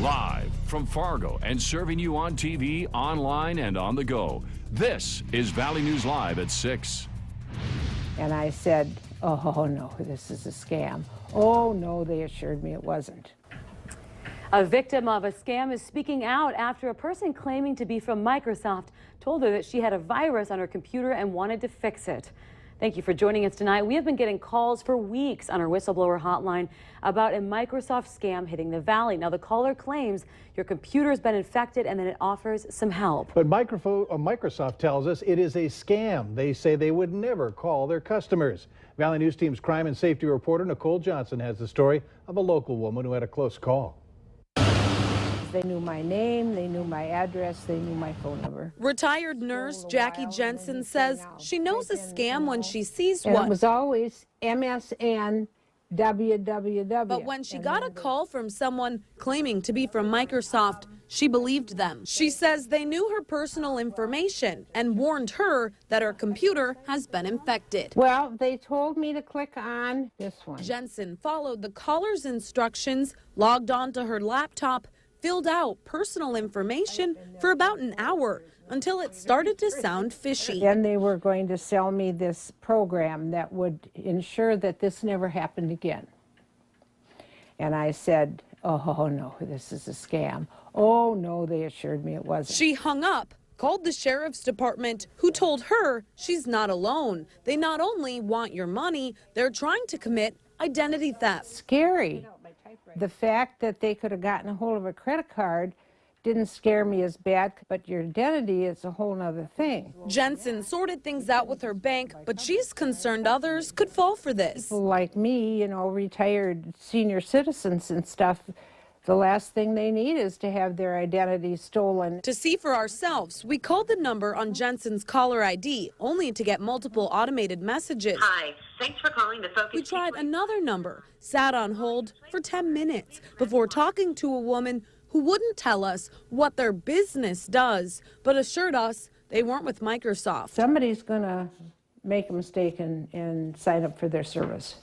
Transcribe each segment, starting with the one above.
Live from Fargo and serving you on TV, online, and on the go. This is Valley News Live at 6. And I said, oh no, this is a scam. Oh no, they assured me it wasn't. A victim of a scam is speaking out after a person claiming to be from Microsoft told her that she had a virus on her computer and wanted to fix it. Thank you for joining us tonight. We have been getting calls for weeks on our whistleblower hotline about a Microsoft scam hitting the Valley. Now, the caller claims your computer has been infected and that it offers some help. But Microsoft tells us it is a scam. They say they would never call their customers. Valley News Team's crime and safety reporter Nicole Johnson has the story of a local woman who had a close call. They knew my name, they knew my address, they knew my phone number. Retired nurse Jackie Jensen says she knows a scam when she sees one. It was always MSN, www. But when she got a call from someone claiming to be from Microsoft, she believed them. She says they knew her personal information and warned her that her computer has been infected. Well, they told me to click on this one. Jensen followed the caller's instructions, logged onto her laptop, filled out personal information for about an hour until it started to sound fishy. Then they were going to sell me this program that would ensure that this never happened again. And I said, oh no, this is a scam. Oh no, they assured me it wasn't. She hung up, called the sheriff's department, who told her she's not alone. They not only want your money, they're trying to commit identity theft. Scary. The fact that they could have gotten a hold of a credit card didn't scare me as bad, but your identity is a whole other thing. Jensen sorted things out with her bank, but she's concerned others could fall for this. People like me, you know, retired senior citizens and stuff, the last thing they need is to have their identity stolen. To see for ourselves, we called the number on Jensen's caller ID, only to get multiple automated messages. Hi, thanks for calling the Focus. We tried another number, sat on hold for 10 minutes before talking to a woman who wouldn't tell us what their business does, but assured us they weren't with Microsoft. Somebody's going to make a mistake and sign up for their service.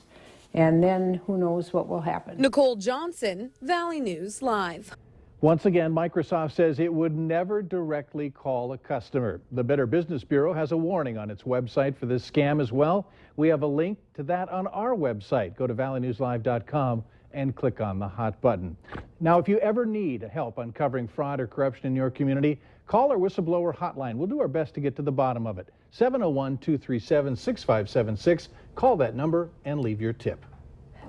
And then who knows what will happen. Nicole Johnson, Valley News Live. Once again, Microsoft says it would never directly call a customer. The Better Business Bureau has a warning on its website for this scam as well. We have a link to that on our website. Go to valleynewslive.com and click on the hot button. Now, if you ever need help uncovering fraud or corruption in your community, call our whistleblower hotline. We'll do our best to get to the bottom of it. 701-237-6576. Call that number and leave your tip.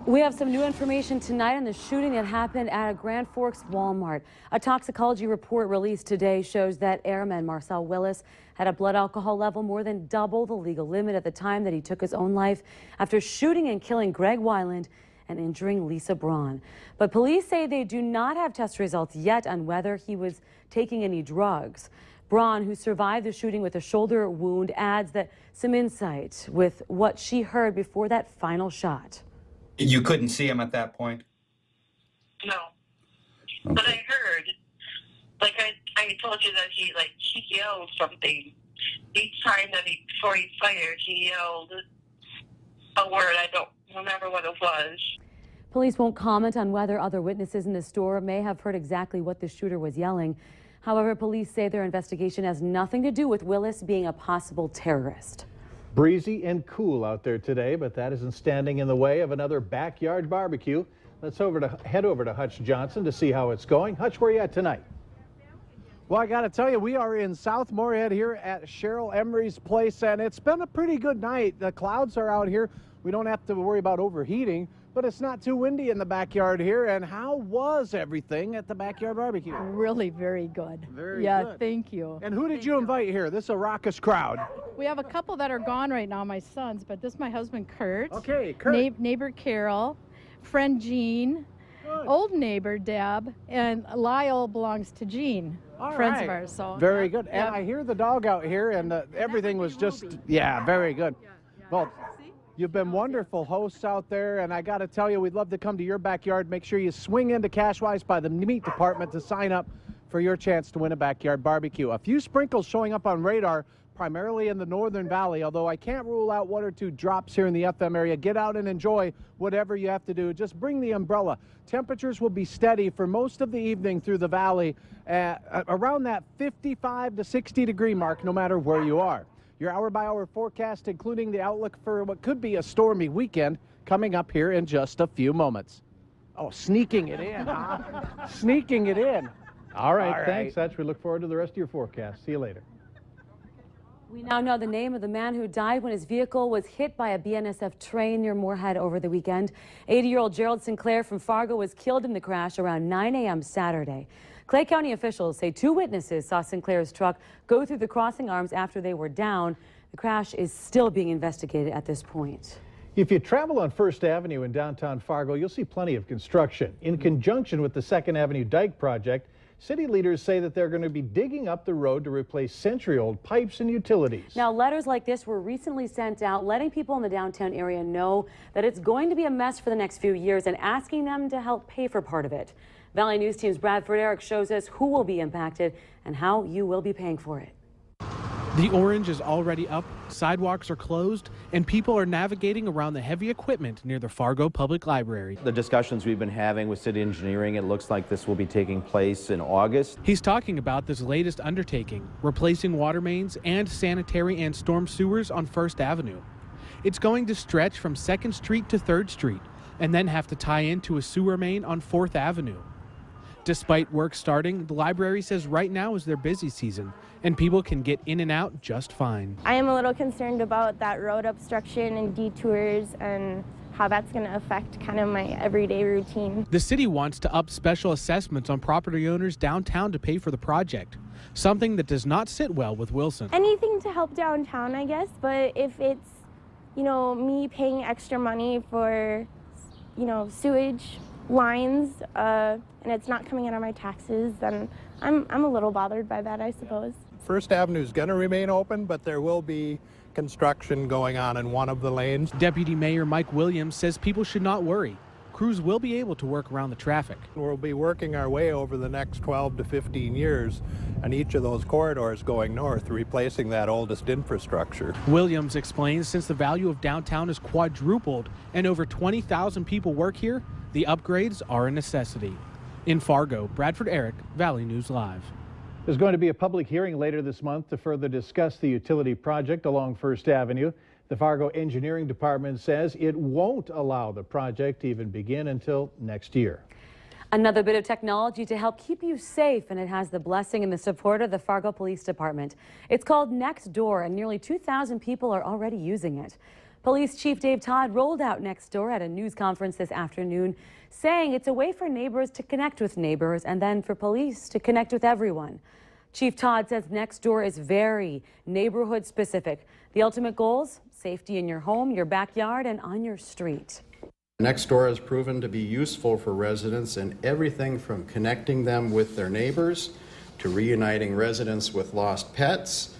We have some new information tonight on the shooting that happened at a Grand Forks Walmart. A toxicology report released today shows that airman Marcel Willis had a blood alcohol level more than double the legal limit at the time that he took his own life after shooting and killing Greg Weiland and injuring Lisa Braun. But police say they do not have test results yet on whether he was taking any drugs. Braun, who survived the shooting with a shoulder wound, adds that some insight with what she heard before that final shot. You couldn't see him at that point? No. Okay. But I heard, like I told you that he yelled something. Each time that before he fired, he yelled a word. I don't remember what it was. Police won't comment on whether other witnesses in the store may have heard exactly what the shooter was yelling. However, police say their investigation has nothing to do with Willis being a possible terrorist. Breezy and cool out there today, but that isn't standing in the way of another backyard barbecue. Let's head over to Hutch Johnson to see how it's going. Hutch, where are you at tonight? Well, I got to tell you, we are in South Morehead here at Cheryl Emery's place, and it's been a pretty good night. The clouds are out here. We don't have to worry about overheating, but it's not too windy in the backyard here. And how was everything at the backyard barbecue? Really very good. Very yeah, good. Thank you. And who did you invite here? This is a raucous crowd. We have a couple that are gone right now, my sons, but this is my husband, Kurt. Okay, Kurt. Neighbor Carol, friend Jean, Good. old neighbor Deb, and Lyle belongs to Jean. All friends right. of ours. So Very yeah, good. yeah. And I hear the dog out here, and everything was just, yeah, very good. Well, you've been wonderful hosts out there, and I got to tell you, we'd love to come to your backyard. Make sure you swing into Cashwise by the meat department to sign up for your chance to win a backyard barbecue. A few sprinkles showing up on radar, primarily in the Northern Valley, although I can't rule out 1 or 2 drops here in the FM area. Get out and enjoy whatever you have to do. Just bring the umbrella. Temperatures will be steady for most of the evening through the valley at around that 55 to 60 degree mark, no matter where you are. Your hour-by-hour forecast, including the outlook for what could be a stormy weekend, coming up here in just a few moments. Oh, sneaking it in, huh? Sneaking it in. All right, thanks, Hutch. We look forward to the rest of your forecast. See you later. We now know the name of the man who died when his vehicle was hit by a BNSF train near Morehead over the weekend. 80-year-old Gerald Sinclair from Fargo was killed in the crash around 9 a.m. Saturday. Clay County officials say 2 witnesses saw Sinclair's truck go through the crossing arms after they were down. The crash is still being investigated at this point. If you travel on First Avenue in downtown Fargo, you'll see plenty of construction. In conjunction with the 2nd Avenue Dike project, city leaders say that they're going to be digging up the road to replace century-old pipes and utilities. Now, letters like this were recently sent out letting people in the downtown area know that it's going to be a mess for the next few years and asking them to help pay for part of it. Valley News Team's Bradford Eric shows us who will be impacted and how you will be paying for it. The orange is already up, sidewalks are closed, and people are navigating around the heavy equipment near the Fargo Public Library. The discussions we've been having with city engineering, it looks like this will be taking place in August. He's talking about this latest undertaking, replacing water mains and sanitary and storm sewers on First Avenue. It's going to stretch from 2nd Street to 3rd Street and then have to tie into a sewer main on 4th Avenue. Despite work starting, the library says right now is their busy season and people can get in and out just fine. I am a little concerned about that road obstruction and detours and how that's going to affect kind of my everyday routine. The city wants to up special assessments on property owners downtown to pay for the project, something that does not sit well with Wilson. Anything to help downtown, I guess, but if it's, me paying extra money for, sewage lines and it's not coming out of my taxes, then I'm a little bothered by that, I suppose. First Avenue is going to remain open, but there will be construction going on in one of the lanes. Deputy Mayor Mike Williams says people should not worry. Crews will be able to work around the traffic. We'll be working our way over the next 12 to 15 years on each of those corridors going north, replacing that oldest infrastructure. Williams explains since the value of downtown has quadrupled and over 20,000 people work here, the upgrades are a necessity. In Fargo, Bradford Eric, Valley News Live. There's going to be a public hearing later this month to further discuss the utility project along First Avenue. The Fargo Engineering Department says it won't allow the project to even begin until next year. Another bit of technology to help keep you safe, and it has the blessing and the support of the Fargo Police Department. It's called Nextdoor, and nearly 2,000 people are already using it. Police Chief Dave Todd rolled out Nextdoor at a news conference this afternoon, saying it's a way for neighbors to connect with neighbors and then for police to connect with everyone. Chief Todd says Nextdoor is very neighborhood specific. The ultimate goals: safety in your home, your backyard, and on your street. Nextdoor has proven to be useful for residents in everything from connecting them with their neighbors to reuniting residents with lost pets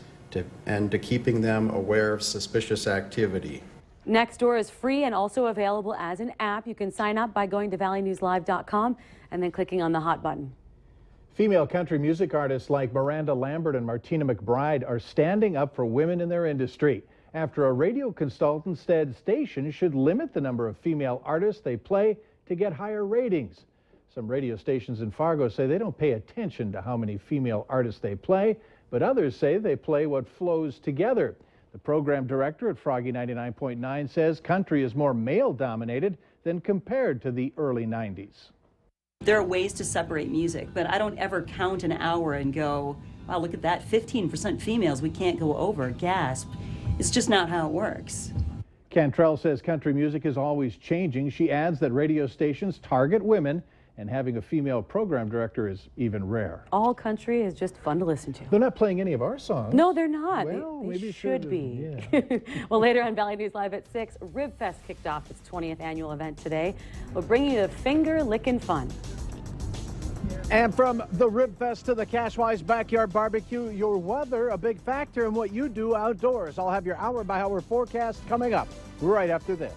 and to keeping them aware of suspicious activity. Nextdoor is free and also available as an app. You can sign up by going to valleynewslive.com and then clicking on the hot button. Female country music artists like Miranda Lambert and Martina McBride are standing up for women in their industry after a radio consultant said stations should limit the number of female artists they play to get higher ratings. Some radio stations in Fargo say they don't pay attention to how many female artists they play, but others say they play what flows together. The program director at Froggy 99.9 says country is more male-dominated than compared to the early 90s. There are ways to separate music, but I don't ever count an hour and go, wow, look at that, 15% females, we can't go over, gasp. It's just not how it works. Cantrell says country music is always changing. She adds that radio stations target women, and having a female program director is even rare. All country is just fun to listen to. They're not playing any of our songs. No, they're not. Well, they maybe should be. Yeah. Well, later on Valley News Live at 6, Ribfest kicked off its 20th annual event today. We'll bring you the finger-licking fun. And from the Ribfest to the Cashwise Backyard Barbecue, your weather a big factor in what you do outdoors. I'll have your hour-by-hour forecast coming up right after this.